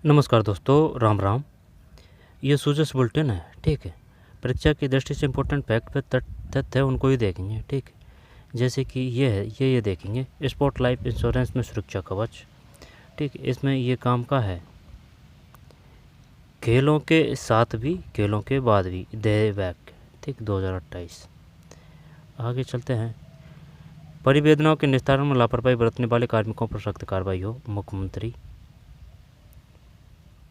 नमस्कार दोस्तों, राम राम। ये सूजस बुलेटिन है, ठीक है। परीक्षा की दृष्टि से इम्पोर्टेंट फैक्ट पे तथ्य है, उनको ही देखेंगे, ठीक है। जैसे कि ये है, ये देखेंगे स्पॉट लाइफ इंश्योरेंस में सुरक्षा कवच, ठीक है। इसमें ये काम का है, खेलों के साथ भी खेलों के बाद भी दे बैक, ठीक, 2028। आगे चलते हैं। परिवेदनाओं के निस्तारण में लापरवाही बरतने वाले कार्मिकों पर सख्त कार्रवाई हो, मुख्यमंत्री,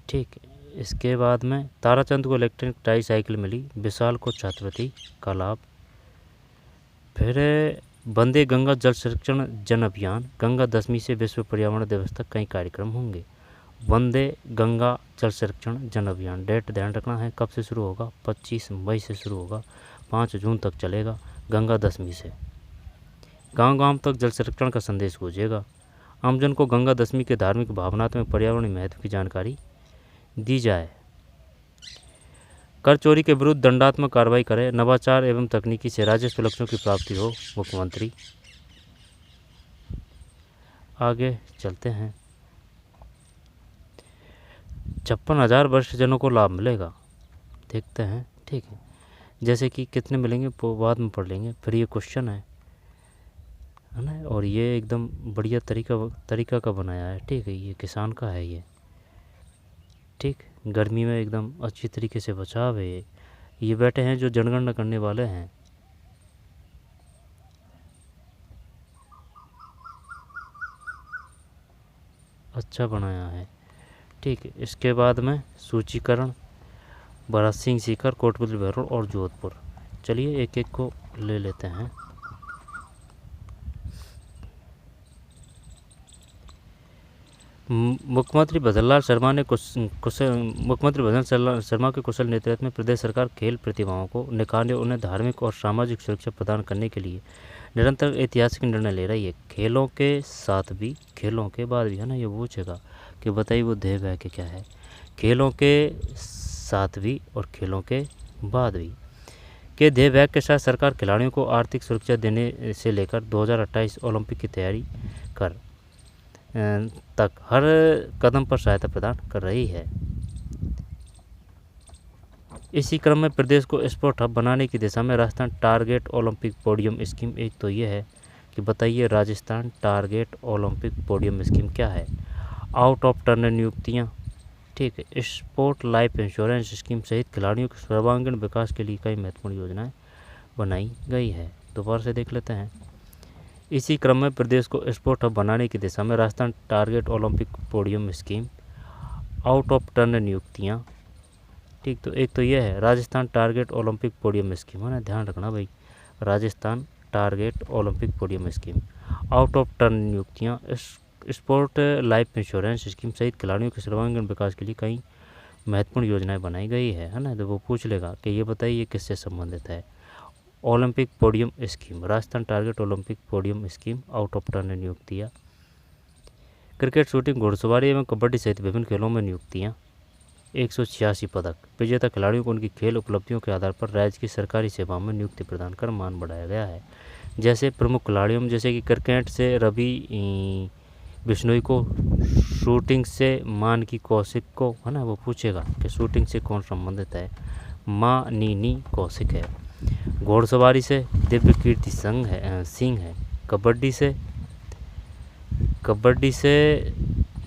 ठीक। इसके बाद में ताराचंद को इलेक्ट्रिक ट्राई साइकिल मिली, विशाल को छात्रवृत्ति का लाभ। फिर वंदे गंगा जल संरक्षण जन अभियान, गंगा दशमी से विश्व पर्यावरण दिवस तक कई कार्यक्रम होंगे। वंदे गंगा जल संरक्षण जन अभियान, डेट ध्यान रखना है, कब से शुरू होगा, 25 मई से शुरू होगा, 5 जून तक चलेगा। गंगा दशमी से गांव गांव तक जल संरक्षण का संदेश गूंजेगा। आमजन को गंगा दशमी के धार्मिक, भावनात्मक, पर्यावरणीय महत्व की जानकारी दी जाए। कर चोरी के विरुद्ध दंडात्मक कार्रवाई करें, नवाचार एवं तकनीकी से राजस्व लक्ष्यों की प्राप्ति हो, मुख्यमंत्री। आगे चलते हैं। 56,000 वरिष्ठजनों को लाभ मिलेगा, देखते हैं, ठीक है। जैसे कि कितने मिलेंगे बाद में पढ़ लेंगे। फिर ये क्वेश्चन है ना, और ये एकदम बढ़िया तरीका का बनाया है, ठीक है। ये किसान का है ये, ठीक। गर्मी में एकदम अच्छी तरीके से बचाव है ये बैठे हैं जो जनगणना करने वाले हैं। अच्छा बनाया है, ठीक है। इसके बाद में सूचीकरण, भरत सिंह सीकर, कोटपुतली बहरोड और जोधपुर। चलिए एक एक को ले लेते हैं। मुख्यमंत्री भजनलाल शर्मा ने मुख्यमंत्री भजनलाल शर्मा के कुशल नेतृत्व में प्रदेश सरकार खेल प्रतिभाओं को निखारने, उन्हें धार्मिक और सामाजिक सुरक्षा प्रदान करने के लिए निरंतर ऐतिहासिक निर्णय ले रही है। खेलों के साथ भी खेलों के बाद भी, है ना, ये पूछेगा कि बताइए वो ध्येय है कि क्या है। खेलों के साथ भी और खेलों के बाद भी के ध्येय बैग के साथ सरकार खिलाड़ियों को आर्थिक सुरक्षा देने से लेकर 2028 ओलंपिक की तैयारी कर तक हर कदम पर सहायता प्रदान कर रही है। इसी क्रम में प्रदेश को स्पोर्ट हब बनाने की दिशा में Rajasthan target Olympic podium scheme, एक तो ये है कि बताइए Rajasthan target Olympic podium scheme क्या है। आउट ऑफ टर्न नियुक्तियाँ, ठीक है। स्पोर्ट लाइफ इंश्योरेंस स्कीम सहित खिलाड़ियों के सर्वांगीण विकास के लिए कई महत्वपूर्ण योजनाएं बनाई गई है। दोबारा से देख लेते हैं। इसी क्रम में प्रदेश को स्पोर्ट हब बनाने की दिशा में Rajasthan target Olympic podium scheme, out of turn नियुक्तियाँ, ठीक। तो एक तो यह है Rajasthan target Olympic podium scheme, है ना, ध्यान रखना भाई, Rajasthan target Olympic podium scheme, out of turn नियुक्तियाँ, स्पोर्ट लाइफ इंश्योरेंस स्कीम सहित खिलाड़ियों के सर्वांगीण विकास के लिए कई महत्वपूर्ण योजनाएं बनाई गई है ना। तो वो पूछ लेगा कि ये बताइए किससे संबंधित है। Olympic podium scheme, Rajasthan target Olympic podium scheme, out of turn नियुक्तियाँ। क्रिकेट, शूटिंग, घुड़सवारी एवं कबड्डी सहित विभिन्न खेलों में नियुक्तियाँ। 186 पदक, विजेता खिलाड़ियों को उनकी खेल उपलब्धियों के आधार पर राज्य की सरकारी सेवाओं में नियुक्ति प्रदान कर मान बढ़ाया गया है। जैसे प्रमुख खिलाड़ियों में, जैसे कि क्रिकेट से रवि बिश्नोई को, शूटिंग से मानकी कौशिक को, है ना, वो पूछेगा कि शूटिंग से कौन संबंधित है, माँ नीनी कौशिक है। घोड़सवारी से दिव्य कीर्ति सिंह है। कबड्डी से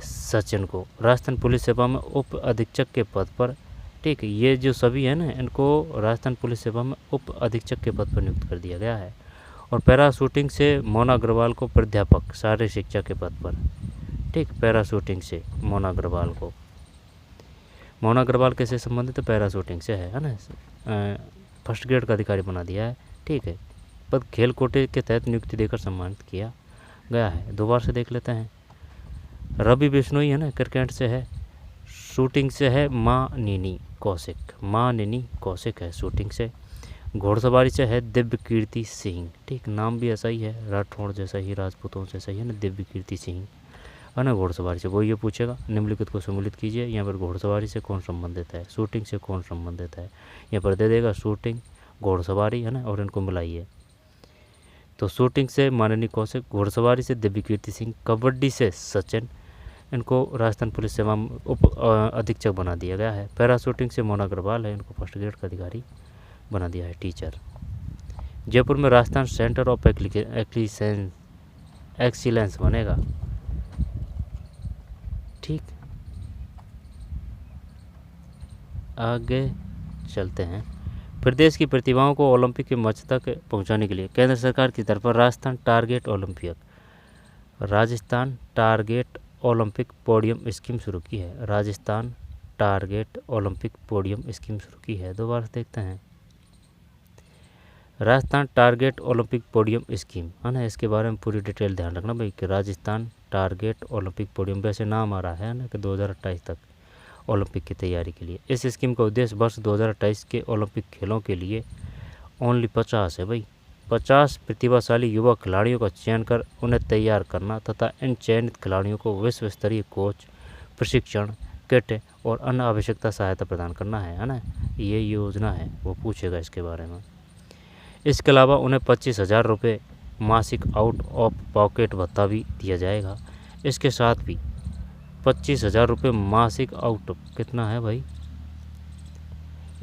सचिन को राजस्थान पुलिस सेवा में उप अधीक्षक के पद पर, ठीक है। ये जो सभी है ना, इनको राजस्थान पुलिस सेवा में उप अधीक्षक के पद पर नियुक्त कर दिया गया है। और पैरा शूटिंग से मोना अग्रवाल को प्राध्यापक शारीरिक शिक्षा के पद पर, ठीक। पैरा शूटिंग से मोना अग्रवाल कैसे संबंधित है, पैरा शूटिंग से है ना, फर्स्ट ग्रेड का अधिकारी बना दिया है, ठीक है। पद खेल कोटे के तहत नियुक्ति देकर सम्मानित किया गया है। दोबारा से देख लेते हैं। रवि बिश्नोई है ना, क्रिकेट से है, शूटिंग से है माँ नीनी कौशिक है शूटिंग से। घोड़सवारी से है दिव्य कीर्ति सिंह, ठीक, नाम भी ऐसा ही है, राठौड़ जैसा ही, राजपूतों जैसा ही है ना, दिव्य कीर्ति सिंह, है ना। घोड़सवारी से वो ये पूछेगा, निम्नलिखित को सम्मिलित कीजिए। यहाँ पर घोड़सवारी से कौन संबंधित है, शूटिंग से कौन संबंधित है, यहाँ पर दे देगा शूटिंग, घोड़सवारी, है ना, और इनको मिलाइए। तो शूटिंग से माननीय कौशिक, घोड़सवारी से दिव्य कीर्ति सिंह, कबड्डी से सचिन, इनको राजस्थान पुलिस सेवा में उप अधीक्षक बना दिया गया है। पैरा शूटिंग से मोना अग्रवाल है, इनको फर्स्ट ग्रेड का अधिकारी बना दिया है, टीचर। जयपुर में राजस्थान सेंटर ऑफ एक्सीलेंस बनेगा, ठीक। आगे चलते हैं। प्रदेश की प्रतिभाओं को ओलंपिक के मंच तक पहुंचाने के लिए केंद्र सरकार की तरफ Rajasthan target Olympic podium scheme शुरू की है। Rajasthan target Olympic podium scheme शुरू की है। दोबारा देखते हैं, Rajasthan target Olympic podium scheme है ना, इसके बारे में पूरी डिटेल ध्यान रखना भाई कि राजस्थान टारगेट ओलंपिक पोडियम, वैसे नाम आ रहा है ना कि 2028 तक ओलंपिक की तैयारी के लिए। इस स्कीम का उद्देश्य वर्ष 2028 के ओलंपिक खेलों के लिए ओनली 50 है भाई, 50 प्रतिभाशाली युवा खिलाड़ियों का चयन कर उन्हें तैयार करना तथा इन चयनित खिलाड़ियों को विश्व स्तरीय कोच, प्रशिक्षण, किट और अन्य आवश्यकता सहायता प्रदान करना है ना। ये योजना है, वो पूछेगा इसके बारे में। इसके अलावा उन्हें 25,000 रुपये मासिक आउट ऑफ पॉकेट भत्ता भी दिया जाएगा। इसके साथ भी 25,000 रुपये मासिक आउट, कितना है भाई,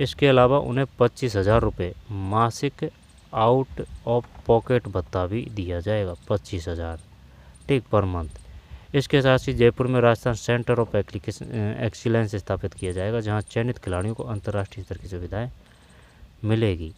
इसके अलावा उन्हें 25,000 रुपये मासिक आउट ऑफ पॉकेट भत्ता भी दिया जाएगा, 25,000, ठीक, पर मंथ। इसके साथ ही जयपुर में राजस्थान सेंटर ऑफ एक्सीलेंस स्थापित किया जाएगा, जहां चयनित खिलाड़ियों को अंतर्राष्ट्रीय स्तर की सुविधाएं मिलेगी।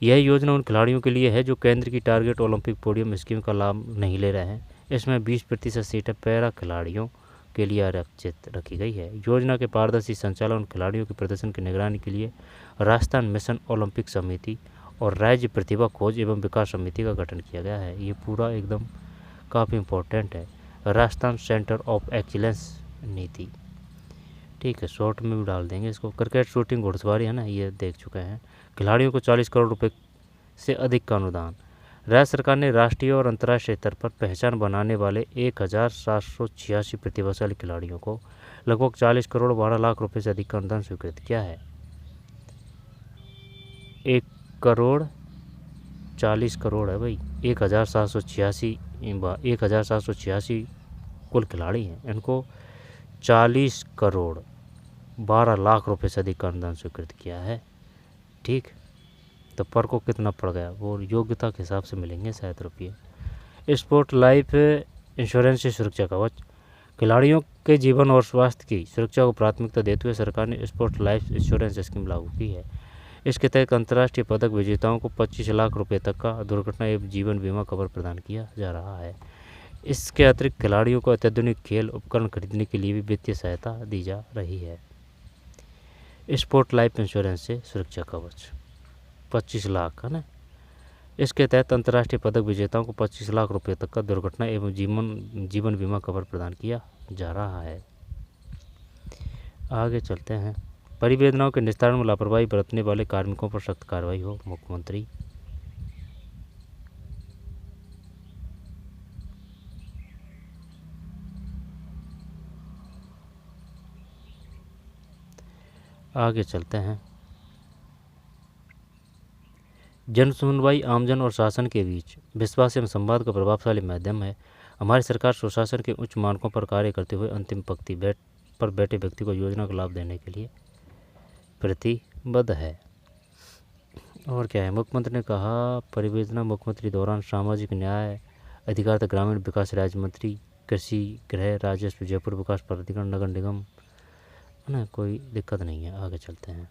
यह योजना उन खिलाड़ियों के लिए है जो केंद्र की टारगेट ओलंपिक पोडियम स्कीम का लाभ नहीं ले रहे हैं। इसमें 20% सीटें पैरा खिलाड़ियों के लिए आरक्षित रखी गई है। योजना के पारदर्शी संचालन उन खिलाड़ियों के प्रदर्शन की निगरानी के लिए राजस्थान मिशन ओलंपिक समिति और राज्य प्रतिभा खोज एवं विकास समिति का गठन किया गया है। ये पूरा एकदम काफ़ी इम्पोर्टेंट है, राजस्थान सेंटर ऑफ एक्सीलेंस नीति, ठीक है, शॉर्ट में भी डाल देंगे इसको। क्रिकेट, शूटिंग, घुड़सवारी है ना, ये देख चुके हैं। खिलाड़ियों को 40 करोड़ रुपए से अधिक का अनुदान। राज्य सरकार ने राष्ट्रीय और अंतर्राष्ट्रीय स्तर पर पहचान बनाने वाले 1,786 प्रतिभाशाली खिलाड़ियों को लगभग 40 करोड़ 12 लाख रुपए से अधिक का अनुदान स्वीकृत किया है। 1,40 करोड़ है भाई, 1,786 कुल खिलाड़ी हैं, इनको 40 करोड़ 12 लाख रुपए से अधिक का अनुदान स्वीकृत किया है, ठीक। तो पर को कितना पड़ गया, वो योग्यता के हिसाब से मिलेंगे शायद रुपये। स्पोर्ट लाइफ इंश्योरेंस से सुरक्षा कवच। खिलाड़ियों के जीवन और स्वास्थ्य की सुरक्षा को प्राथमिकता देते हुए सरकार ने स्पोर्ट लाइफ इंश्योरेंस स्कीम लागू की है। इसके तहत अंतर्राष्ट्रीय पदक विजेताओं को 25 लाख रुपये तक का दुर्घटना एवं जीवन बीमा कवर प्रदान किया जा रहा है। इसके अतिरिक्त खिलाड़ियों को अत्याधुनिक खेल उपकरण खरीदने के लिए भी वित्तीय सहायता दी जा रही है। स्पोर्ट लाइफ इंश्योरेंस से सुरक्षा कवच 25 लाख है ना। इसके तहत अंतर्राष्ट्रीय पदक विजेताओं को 25 लाख रुपये तक का दुर्घटना एवं जीवन बीमा कवर प्रदान किया जा रहा है। आगे चलते हैं। परिवेदनाओं के निस्तारण में लापरवाही बरतने वाले कार्मिकों पर सख्त कार्रवाई हो, मुख्यमंत्री। आगे चलते हैं। जन सुनवाई आमजन और शासन के बीच विश्वास एवं संवाद का प्रभावशाली माध्यम है। हमारी सरकार सुशासन के उच्च मानकों पर कार्य करते हुए अंतिम पंक्ति पर बैठे व्यक्ति को योजना का लाभ देने के लिए प्रतिबद्ध है। और क्या है, मुख्यमंत्री ने कहा परियोजना मुख्यमंत्री दौरान सामाजिक न्याय अधिकारिता ग्रामीण विकास राज्य मंत्री कृषि गृह राजस्व जयपुर विकास प्राधिकरण नगर निगम है ना, कोई दिक्कत नहीं है। आगे चलते हैं।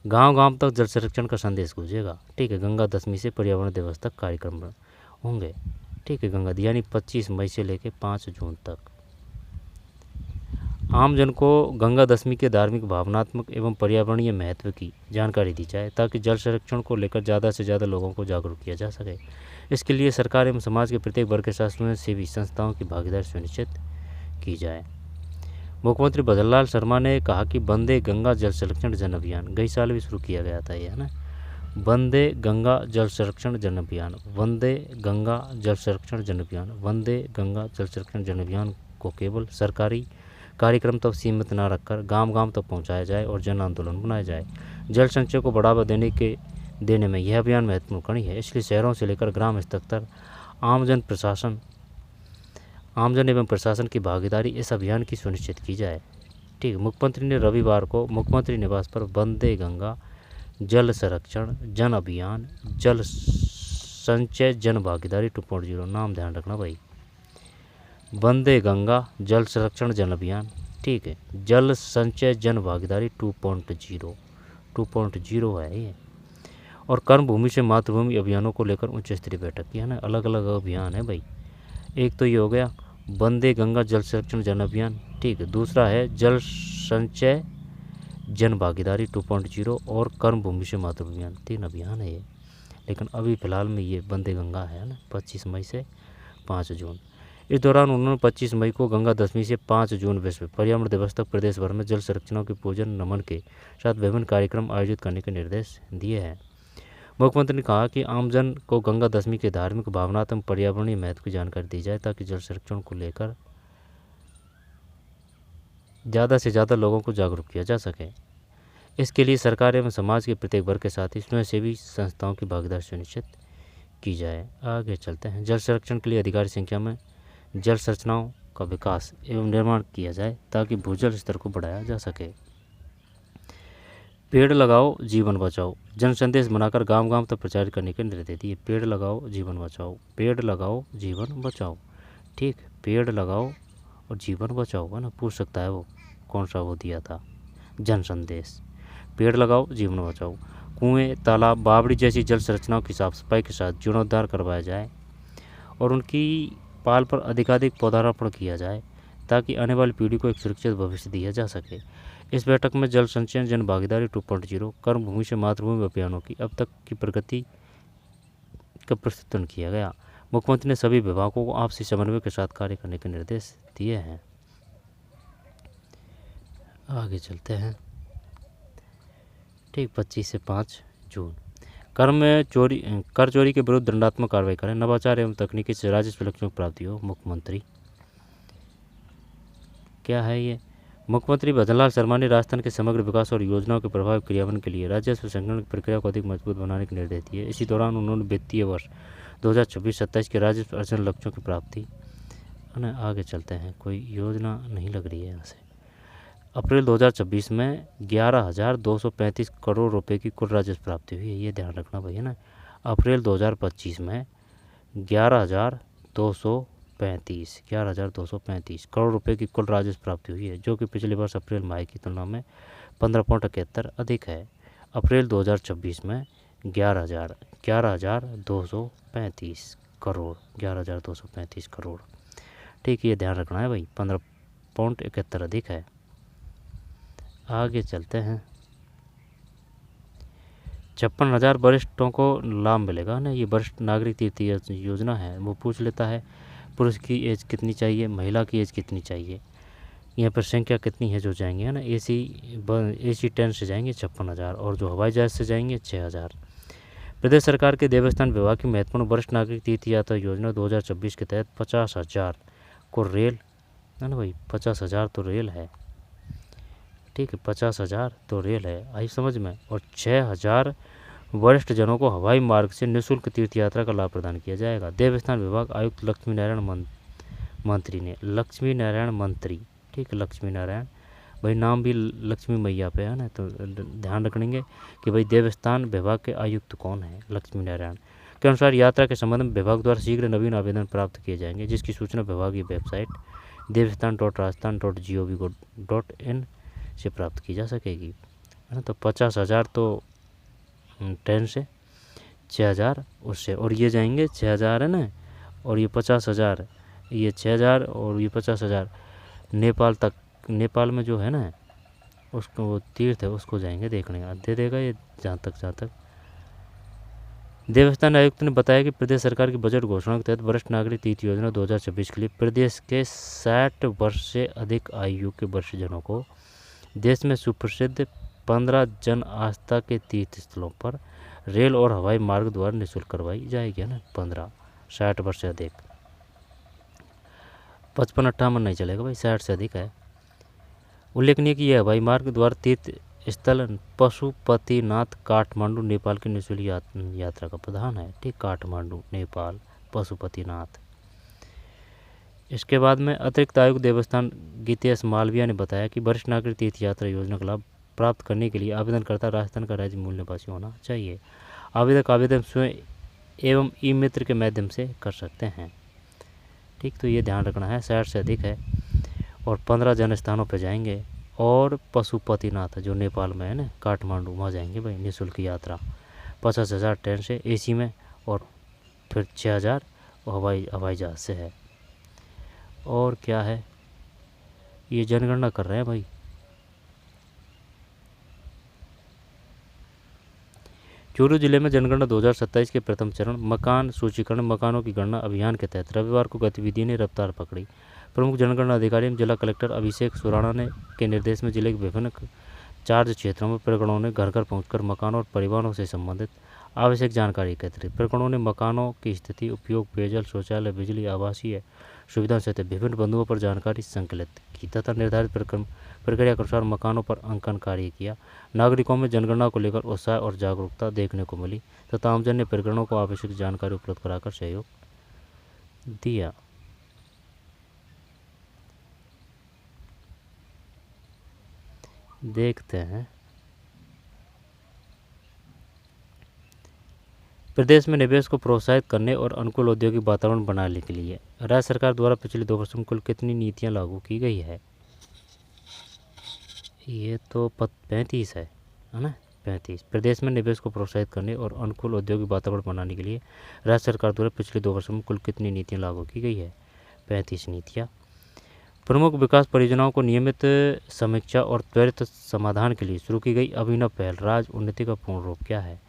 गांव गांव तक जल संरक्षण का संदेश गूंजेगा, ठीक है। गंगा दशमी से पर्यावरण दिवस तक कार्यक्रम होंगे, ठीक है। गंगा यानी 25 मई से लेकर 5 जून तक आम जन को गंगा दशमी के धार्मिक, भावनात्मक एवं पर्यावरणीय महत्व की जानकारी दी जाए ताकि जल संरक्षण को लेकर ज़्यादा से ज़्यादा लोगों को जागरूक किया जा सके। इसके लिए सरकार एवं समाज के प्रत्येक वर्ग के साथ स्वयंसेवी संस्थाओं की भागीदारी सुनिश्चित की जाए। मुख्यमंत्री भजनलाल शर्मा ने कहा कि वंदे गंगा जल संरक्षण जन अभियान गई साल भी शुरू किया गया था, ये है ना, वंदे गंगा जल संरक्षण जन अभियान, वंदे गंगा जल संरक्षण जन अभियान, वंदे गंगा जल संरक्षण जन अभियान को केवल सरकारी कार्यक्रम तक सीमित न रखकर गांव गांव तक पहुंचाया जाए और जन आंदोलन बनाया जाए। जल संचय को बढ़ावा देने में यह अभियान महत्वपूर्ण कड़ी है। इसलिए शहरों से लेकर ग्राम स्तर तक आमजन एवं प्रशासन की भागीदारी इस अभियान की सुनिश्चित की जाए। ठीक है। मुख्यमंत्री ने रविवार को मुख्यमंत्री निवास पर वंदे गंगा जल संरक्षण जन अभियान जल संचय जन भागीदारी 2.0 नाम ध्यान रखना भाई, वंदे गंगा जल संरक्षण जन अभियान, ठीक है, जल संचय जन भागीदारी 2.0 है ये। और कर्मभूमि से मातृभूमि अभियानों को लेकर उच्च स्तरीय बैठक की है ना, अलग अलग अभियान है भाई। एक तो ये हो गया वंदे गंगा जल संरक्षण जन अभियान, ठीक है। दूसरा है जल संचय जन भागीदारी 2.0 और कर्मभूमि से मातृभूमि अभियान, 3 अभियान है ये। लेकिन अभी फ़िलहाल में ये वंदे गंगा है ना, 25 मई से 5 जून। इस दौरान उन्होंने 25 मई को गंगा दशमी से 5 जून विश्व पर्यावरण दिवस तक प्रदेश भर में जल संरक्षण के पूजन नमन के साथ विभिन्न कार्यक्रम आयोजित करने के निर्देश दिए हैं। मुख्यमंत्री ने कहा कि आमजन को गंगा दशमी के धार्मिक भावनात्मक पर्यावरणीय महत्व की जानकारी दी जाए ताकि जल संरक्षण को लेकर ज़्यादा से ज़्यादा लोगों को जागरूक किया जा सके। इसके लिए सरकार एवं समाज के प्रत्येक वर्ग के साथ ही स्वयंसेवी संस्थाओं की भागीदारी सुनिश्चित की जाए। आगे चलते हैं। जल संरक्षण के लिए अधिकारी संख्या में जल संरचनाओं का विकास एवं निर्माण किया जाए ताकि भूजल स्तर को बढ़ाया जा सके। पेड़ लगाओ जीवन बचाओ जन संदेश बनाकर गांव गांव तक प्रचार करने के निर्देश दिए। पेड़ लगाओ जीवन बचाओ, पेड़ लगाओ जीवन बचाओ, ठीक, पेड़ लगाओ और जीवन बचाओ है ना, पूछ सकता है वो कौन सा वो दिया था जन संदेश। पेड़ लगाओ जीवन बचाओ, कुएं तालाब बावड़ी जैसी जल संरचनाओं की साफ सफाई के साथ जीर्णोद्धार करवाया जाए और उनकी पाल पर अधिकाधिक पौधारोपण किया जाए ताकि आने वाली पीढ़ी को एक सुरक्षित भविष्य दिया जा सके। इस बैठक में जल संचयन जन भागीदारी 2.0 कर्मभूमि से मातृभूमि अभियानों की अब तक की प्रगति का प्रस्तुतन किया गया। मुख्यमंत्री ने सभी विभागों को आपसी समन्वय के साथ कार्य करने के निर्देश दिए हैं। आगे चलते हैं। ठीक, 25 से 5 जून। कर चोरी के विरुद्ध दंडात्मक कार्रवाई करें, नवाचार एवं तकनीकी से राजस्व लक्ष्यों की प्राप्ति हो। मुख्यमंत्री क्या है ये? मुख्यमंत्री भजनलाल शर्मा ने राजस्थान के समग्र विकास और योजनाओं के प्रभावी क्रियान्वयन के लिए राजस्व संग्रहण की प्रक्रिया को अधिक मजबूत बनाने के निर्देश दिए। इसी दौरान उन्होंने वित्तीय वर्ष 2026-27 के राजस्व अर्जन लक्ष्यों की प्राप्ति आगे चलते हैं। कोई योजना नहीं लग रही है यहाँ से। अप्रैल 2026 में 11,235 करोड़ रुपए की कुल राजस्व प्राप्ति हुई है, ये ध्यान रखना भैया ना। अप्रैल 2025 में 11,235 करोड़ रुपए की कुल राजस्व प्राप्ति हुई है, जो कि पिछले वर्ष अप्रैल माह की तुलना में 15.71 अधिक है। अप्रैल 2026 में 11,235 करोड़, ठीक, ये ध्यान रखना है भाई, 15.71 अधिक है। आगे चलते हैं। 56,000 वरिष्ठों को लाभ मिलेगा ना, ये वरिष्ठ नागरिक तीर्थ योजना है। वो पूछ लेता है पुरुष की एज कितनी चाहिए, महिला की एज कितनी चाहिए, यहाँ पर संख्या कितनी है जो जाएंगे है ना। AC ट्रेन से जाएंगे 56,000 और जो हवाई जहाज से जाएंगे 6,000। प्रदेश सरकार के देवस्थान विभाग की महत्वपूर्ण वरिष्ठ नागरिक तीर्थ यात्रा योजना 2026 के तहत 50,000 को रेल है ना भाई, 50,000 तो रेल है, ठीक है, 50,000 तो रेल है, आई समझ में। और 6,000 वरिष्ठ जनों को हवाई मार्ग से निःशुल्क तीर्थ यात्रा का लाभ प्रदान किया जाएगा। देवस्थान विभाग आयुक्त लक्ष्मी नारायण मंत्री, ठीक है, लक्ष्मी नारायण भाई, नाम भी लक्ष्मी मैया पे है ना, तो ध्यान रखेंगे कि भाई देवस्थान विभाग के आयुक्त कौन है, लक्ष्मी नारायण के अनुसार यात्रा के संबंध में विभाग द्वारा शीघ्र नवीन आवेदन प्राप्त किए जाएंगे, जिसकी सूचना विभागीय वेबसाइट देवस्थान.rajasthan.gov.in से प्राप्त की जा सकेगी, है ना। तो 50,000 तो ट्रेन से, 6,000 उससे, और ये जाएंगे 6,000 है ना, और ये 50,000, ये 6,000 और ये 50,000 नेपाल तक, नेपाल में जो है ना उसको वो तीर्थ है उसको जाएंगे देखने, दे देगा ये जहाँ तक। देवस्थान आयुक्त ने बताया कि प्रदेश सरकार की बजट घोषणा के तहत वरिष्ठ नागरिक तीर्थ योजना 2026 के लिए प्रदेश के 60 वर्ष से अधिक आयु के वरिष्ठजनों को देश में सुप्रसिद्ध 15 जन आस्था के तीर्थ स्थलों पर रेल और हवाई मार्ग द्वारा निःशुल्क करवाई जाएगी, है ना। 15 60 वर्ष से अधिक, 55-58 नहीं चलेगा भाई, 60 से अधिक है। उल्लेखनीय कि यह हवाई मार्ग द्वारा तीर्थ स्थल पशुपतिनाथ काठमांडू नेपाल की निःशुल्क यात्रा का प्रधान है, ठीक, काठमांडू नेपाल पशुपतिनाथ। इसके बाद में अतिरिक्त आयुक्त देवस्थान गीतेश मालविया ने बताया कि वरिष्ठ नागरिक तीर्थ यात्रा योजना का लाभ प्राप्त करने के लिए आवेदनकर्ता राजस्थान का राज्य मूल निवासी होना चाहिए। आवेदक आवेदन स्वयं एवं ई मित्र के माध्यम से कर सकते हैं। ठीक, तो ये ध्यान रखना है, 60 से अधिक है और 15 जन स्थानों पर जाएंगे। और पशुपतिनाथ जो नेपाल में है ना, काठमांडू, वहाँ जाएंगे भाई, निःशुल्क यात्रा 50,000 ट्रेन से एसी में और फिर 6,000 हवाई जहाज़ से है। और क्या है, ये जनगणना कर रहे हैं भाई। चूरू जिले में जनगणना 2027 के प्रथम चरण मकान सूचीकरण मकानों की गणना अभियान के तहत रविवार को गतिविधि ने रफ्तार पकड़ी। प्रमुख जनगणना अधिकारी जिला कलेक्टर अभिषेक सुराणा ने के निर्देश में जिले के विभिन्न चार्ज क्षेत्रों में प्रगणों ने घर घर पहुंचकर मकानों और परिवारों से संबंधित आवश्यक जानकारी एकत्रित। प्रगणों ने मकानों की स्थिति, उपयोग, पेयजल, शौचालय, बिजली, आवासीय सुविधाओं सहित विभिन्न बिंदुओं पर जानकारी संकलित की तथा निर्धारित प्रक्रिया के अनुसार मकानों पर अंकन कार्य किया। नागरिकों में जनगणना को लेकर उत्साह और जागरूकता देखने को मिली तथा आमजन ने प्रगणों को आवश्यक जानकारी उपलब्ध कराकर सहयोग दिया। देखते हैं, प्रदेश में निवेश को प्रोत्साहित करने और अनुकूल औद्योगिक वातावरण बनाने के लिए राज्य सरकार द्वारा पिछले 2 वर्षों में कुल कितनी नीतियां लागू की गई है? ये तो 35 है ना, 35। प्रदेश में निवेश को प्रोत्साहित करने और अनुकूल औद्योगिक वातावरण बनाने के लिए राज्य सरकार द्वारा पिछले 2 वर्षों में कुल कितनी नीतियां लागू की गई है? 35 नीतियाँ। प्रमुख विकास परियोजनाओं को नियमित समीक्षा और त्वरित समाधान के लिए शुरू की गई अभिनव पहल राज्य उन्नति का पूर्ण रूप क्या है?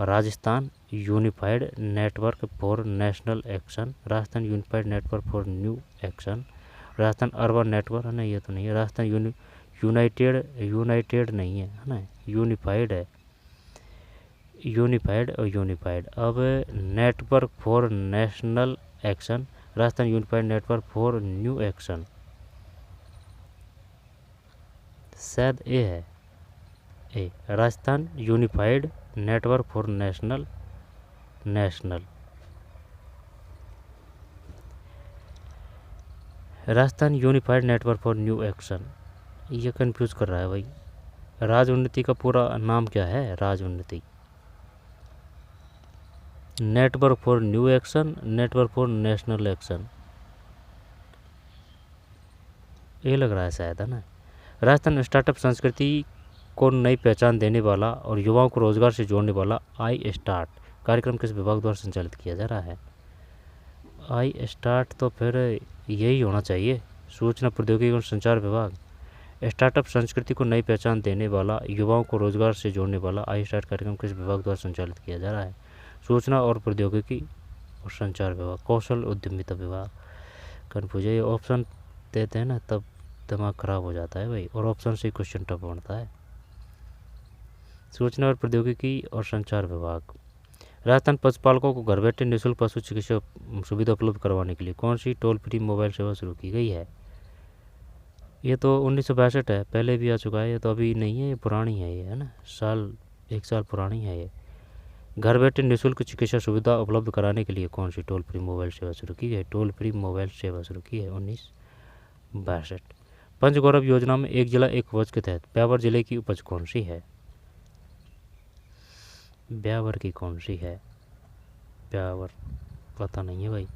Rajasthan unified network for national action, Rajasthan unified network for new action, Rajasthan urban network है ना, ये तो नहीं है। राजस्थान यूनाइटेड नहीं है ना, यूनिफाइड है, यूनिफाइड और यूनिफाइड। अब network for national action, Rajasthan unified network for new action, शायद ए है, A. Rajasthan unified network for national Rajasthan unified network for new action, ये कंफ्यूज कर रहा है भाई। राज उन्नति का पूरा नाम क्या है? राज उन्नति, network for new action, network for national action, ये लग रहा है शायद, है ना। राजस्थान स्टार्टअप संस्कृति को नई पहचान देने वाला और युवाओं को रोजगार से जोड़ने वाला आई स्टार्ट कार्यक्रम किस विभाग द्वारा संचालित किया जा रहा है? आई स्टार्ट तो फिर यही होना चाहिए, सूचना प्रौद्योगिकी एवं संचार विभाग। स्टार्टअप संस्कृति को नई पहचान देने वाला, युवाओं को रोजगार से जोड़ने वाला आई स्टार्ट कार्यक्रम किस विभाग द्वारा संचालित किया जा रहा है? सूचना और प्रौद्योगिकी और संचार विभाग, कौशल उद्यमिता विभाग। कन्फ्यूज है, ये ऑप्शन देते हैं ना तब दिमाग खराब हो जाता है भाई, और ऑप्शन से क्वेश्चन टफ बनता है। सूचना और प्रौद्योगिकी और संचार विभाग। राजस्थान पशुपालकों को घर बैठे निःशुल्क पशु चिकित्सा सुविधा उपलब्ध करवाने के लिए कौन सी टोल फ्री मोबाइल सेवा शुरू की गई है? ये तो 1962 है, पहले भी आ चुका है, ये तो अभी नहीं है, ये पुरानी है, ये है ना, एक साल पुरानी है ये। घर बैठे निःशुल्क चिकित्सा सुविधा उपलब्ध कराने के लिए कौन सी टोल फ्री मोबाइल सेवा शुरू की गई? टोल फ्री मोबाइल सेवा शुरू की है 1962। पंचगौरव योजना में एक जिला एक उपज के तहत ब्यावर जिले की उपज कौन सी है? ब्यावर की कौन सी है? ब्यावर पता नहीं है भाई।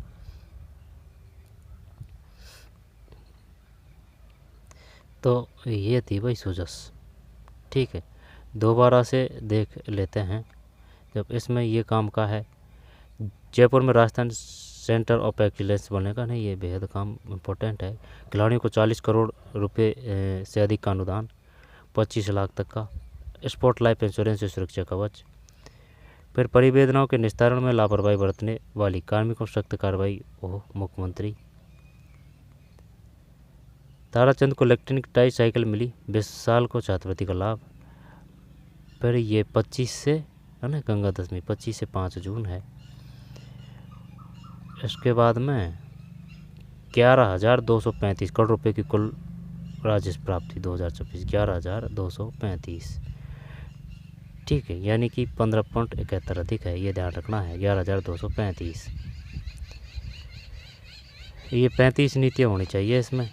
तो ये थी भाई सुजस, ठीक है। दोबारा से देख लेते हैं, जब इसमें ये काम का है। जयपुर में राजस्थान सेंटर ऑफ एक्सीलेंस बनेगा नहीं, ये बेहद काम इम्पोर्टेंट है। खिलाड़ियों को 40 करोड़ रुपए से अधिक का अनुदान, 25 लाख तक का। स्पोर्ट लाइफ इंश्योरेंस से सुरक्षा कवच। फिर परिवेदनाओं के निस्तारण में लापरवाही बरतने वाली कार्मिकों सख्त कार्रवाई, ओह मुख्यमंत्री। ताराचंद को इलेक्ट्रॉनिक टाई साइकिल मिली, 20 साल को छात्रवृत्ति का लाभ। फिर ये 25 से है ना, गंगा दशमी 25 से 5 जून है। इसके बाद में 11,235 करोड़ रुपए की कुल राजस्व प्राप्ति 2024, 11,235, ठीक है, यानी कि 15.71 अधिक है, ये ध्यान रखना है, 11,235। ये 35 नीतियाँ होनी चाहिए इसमें,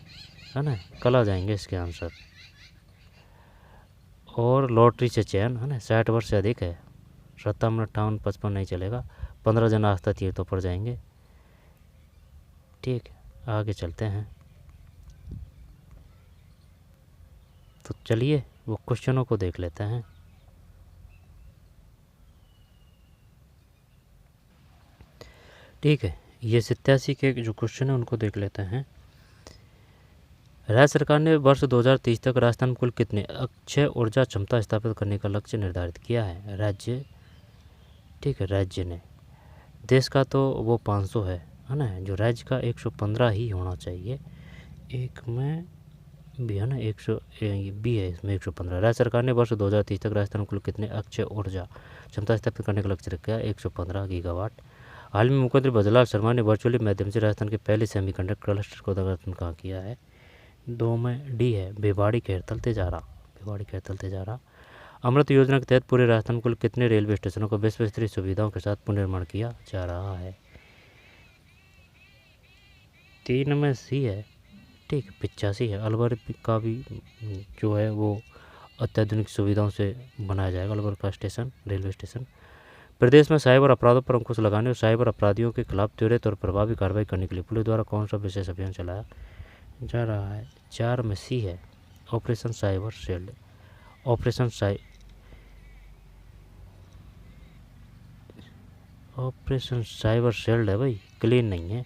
है ना, कल आ जाएंगे इसके आंसर। और लॉटरी से चयन, है ना, 60 वर्ष से अधिक है, 57, 58, 55 नहीं चलेगा, 15 जन आस्था तीर्थों पर जाएंगे। ठीक है, आगे चलते हैं। तो चलिए वो क्वेश्चनों को देख लेते हैं। ठीक है, ये 87 के जो क्वेश्चन है उनको देख लेते हैं। राज्य सरकार ने वर्ष 2030 तक राजस्थान में कुल कितने अक्षय ऊर्जा क्षमता स्थापित करने का लक्ष्य निर्धारित किया है? राज्य, ठीक है, राज्य ने। देश का तो वो 500 है ना, जो राज्य का 115 ही होना चाहिए। एक में भी है ना, 100 भी है इसमें 115। राज्य सरकार ने वर्ष 2030 तक राजस्थान में कुल कितने अक्षय ऊर्जा क्षमता स्थापित करने का लक्ष्य रखा है? 115 गीगावाट। हाल में मुख्यमंत्री ब्रजलाल शर्मा ने वर्चुअली माध्यम से राजस्थान के पहले सेमीकंडक्टर क्लस्टर का उद्घाटन कहाँ किया है? 2 में डी है, भिवाड़ी खेरतल तेजारा, भिवाड़ी खेरतल तेजारा। अमृत योजना के तहत पूरे राजस्थान में कुल कितने रेलवे स्टेशनों को विश्व स्तरीय सुविधाओं के साथ पुनर्निर्माण किया जा रहा है? 3 में सी है, ठीक, 85 है। अलवर का भी जो है वो अत्याधुनिक सुविधाओं से बनाया जाएगा, अलवर का स्टेशन, रेलवे स्टेशन। प्रदेश में साइबर अपराधों पर अंकुश लगाने और साइबर अपराधियों के खिलाफ त्वरित और प्रभावी कार्रवाई करने के लिए पुलिस द्वारा कौन सा विशेष अभियान चलाया जा रहा है? 4 में सी है, operation cyber shield. Operation cyber shield है भाई, क्लीन नहीं है,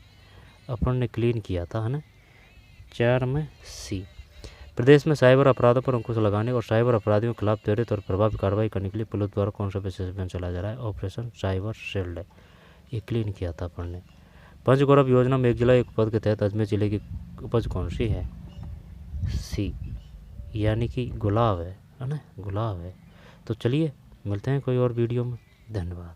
अपन ने क्लीन किया था, है ना। 4 में सी। प्रदेश में साइबर अपराधों पर अंकुश लगाने और साइबर अपराधियों के खिलाफ त्वरित और प्रभावी कार्रवाई करने के लिए पुलिस द्वारा कौन सा विशेष अभियान चलाया जा रहा है? ऑपरेशन साइबर शील्ड है, ये क्लीन किया था अपन ने। पंचगौरव योजना में एक जिला एक पद के तहत अजमेर जिले की उपज कौन सी है? सी, यानी कि गुलाब है ना, गुलाब है। तो चलिए मिलते हैं कोई और वीडियो में, धन्यवाद।